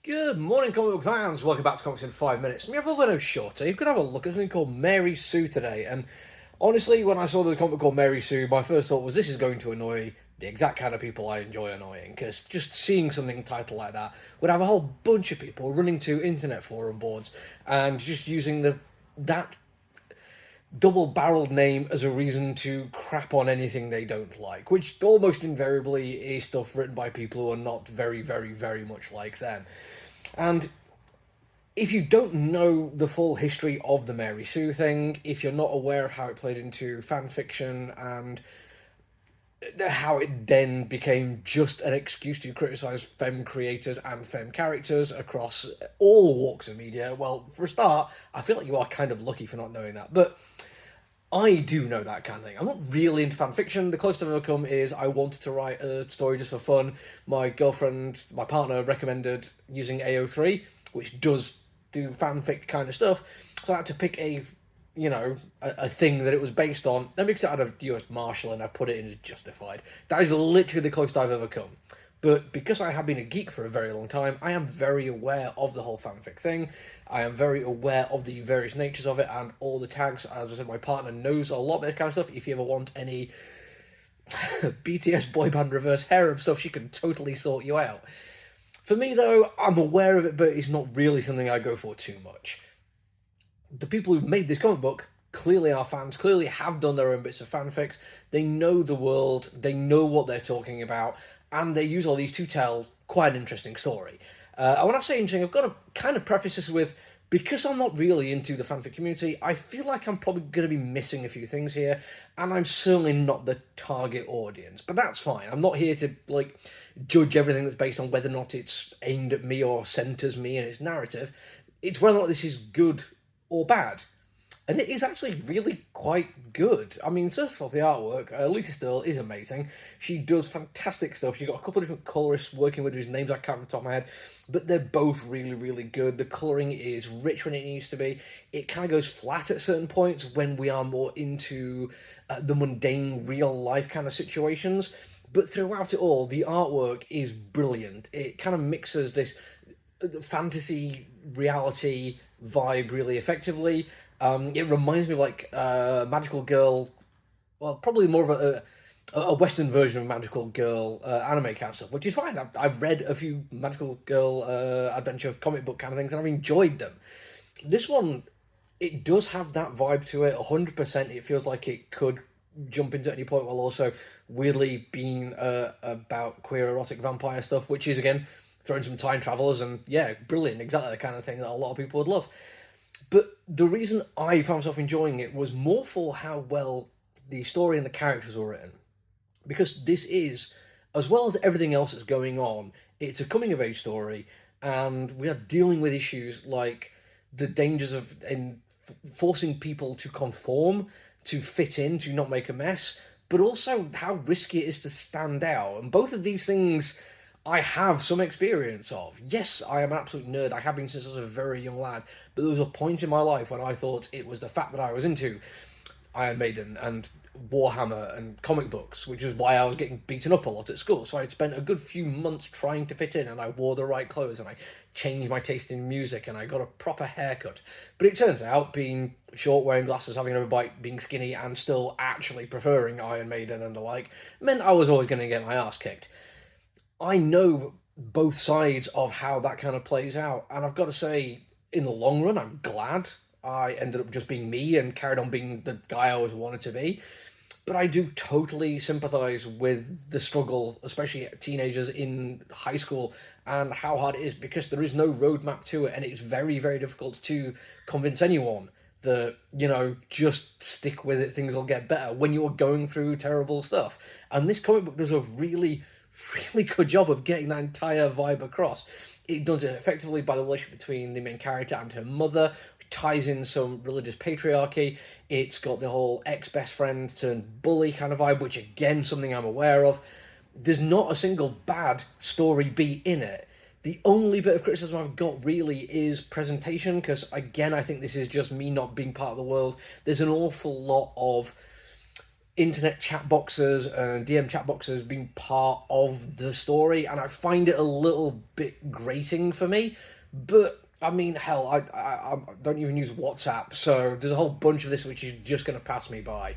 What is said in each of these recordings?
Good morning, comic book fans. Welcome back to Comics in 5 Minutes. We have a little shorter. You're going to have a look at something called Mary Sue today. And honestly, when I saw the comic book called Mary Sue, my first thought was this is going to annoy the exact kind of people I enjoy annoying. Because just seeing something titled like that would have a whole bunch of people running to internet forum boards and just using that double-barreled name as a reason to crap on anything they don't like, which almost invariably is stuff written by people who are not very, very, very much like them. And if you don't know the full history of the Mary Sue thing, if you're not aware of how it played into fan fiction and how it then became just an excuse to criticize femme creators and femme characters across all walks of media, well, for a start, I feel like you are kind of lucky for not knowing that. But I do know that kind of thing. I'm not really into fan fiction. The closest I've ever come is I wanted to write a story just for fun. My girlfriend, my partner, recommended using AO3, which does do fanfic kind of stuff. So I had to pick a thing that it was based on, then mix it out of US Marshall and I put it in as Justified. That is literally the closest I've ever come. But because I have been a geek for a very long time, I am very aware of the whole fanfic thing. I am very aware of the various natures of it and all the tags. As I said, my partner knows a lot of this kind of stuff. If you ever want any BTS boy band reverse harem stuff, she can totally sort you out. For me, though, I'm aware of it, but it's not really something I go for too much. The people who've made this comic book clearly are fans, clearly have done their own bits of fanfics. They know the world, they know what they're talking about, and they use all these to tell quite an interesting story. And when I say interesting, I've got to kind of preface this with, because I'm not really into the fanfic community, I feel like I'm probably going to be missing a few things here, and I'm certainly not the target audience. But that's fine. I'm not here to, judge everything that's based on whether or not it's aimed at me or centres me in its narrative. It's whether or not this is good or bad. And it is actually really quite good. I mean, first of all, the artwork, Lisa Still is amazing. She does fantastic stuff. She's got a couple of different colorists working with whose names I can't remember off the top of my head, but they're both really, really good. The colouring is rich when it needs to be. It kind of goes flat at certain points when we are more into the mundane, real-life kind of situations. But throughout it all, the artwork is brilliant. It kind of mixes this fantasy, reality vibe really effectively. It reminds me of Magical Girl, well, probably more of a Western version of Magical Girl anime kind of stuff, which is fine. I've read a few Magical Girl adventure comic book kind of things, and I've enjoyed them. This one, it does have that vibe to it, 100%. It feels like it could jump into at any point, while also weirdly being about queer erotic vampire stuff, which is, again, throwing some time travelers, and yeah, brilliant, exactly the kind of thing that a lot of people would love. But the reason I found myself enjoying it was more for how well the story and the characters were written. Because this is, as well as everything else that's going on, it's a coming-of-age story, and we are dealing with issues like the dangers of forcing people to conform, to fit in, to not make a mess, but also how risky it is to stand out. And both of these things I have some experience of. Yes, I am an absolute nerd. I have been since I was a very young lad. But there was a point in my life when I thought it was the fact that I was into Iron Maiden and Warhammer and comic books, which is why I was getting beaten up a lot at school. So I'd spent a good few months trying to fit in, and I wore the right clothes, and I changed my taste in music, and I got a proper haircut. But it turns out, being short, wearing glasses, having an overbite, being skinny, and still actually preferring Iron Maiden and the like, meant I was always going to get my ass kicked. I know both sides of how that kind of plays out, and I've got to say, in the long run, I'm glad I ended up just being me and carried on being the guy I always wanted to be. But I do totally sympathise with the struggle, especially teenagers in high school, and how hard it is, because there is no roadmap to it, and it's very, very difficult to convince anyone that, just stick with it, things will get better when you're going through terrible stuff. And this comic book does a really, really good job of getting that entire vibe across. It does it effectively by the relationship between the main character and her mother, ties in some religious patriarchy. It's got the whole ex-best friend turned bully kind of vibe, which again, something I'm aware of. There's not a single bad story beat in it. The only bit of criticism I've got really is presentation, because again, I think this is just me not being part of the world. There's an awful lot of internet chat boxes and DM chat boxes being part of the story, and I find it a little bit grating for me. But I mean, hell, I don't even use WhatsApp, so there's a whole bunch of this which is just going to pass me by.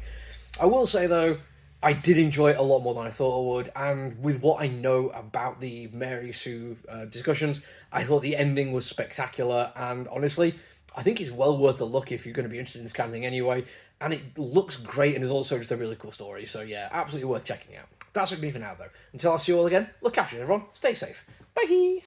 I will say though, I did enjoy it a lot more than I thought I would, and with what I know about the Mary Sue discussions, I thought the ending was spectacular, and honestly, I think it's well worth a look if you're going to be interested in this kind of thing anyway, and it looks great and is also just a really cool story, so yeah, absolutely worth checking out. That's it for me for now though. Until I see you all again, look after you everyone, stay safe. Bye!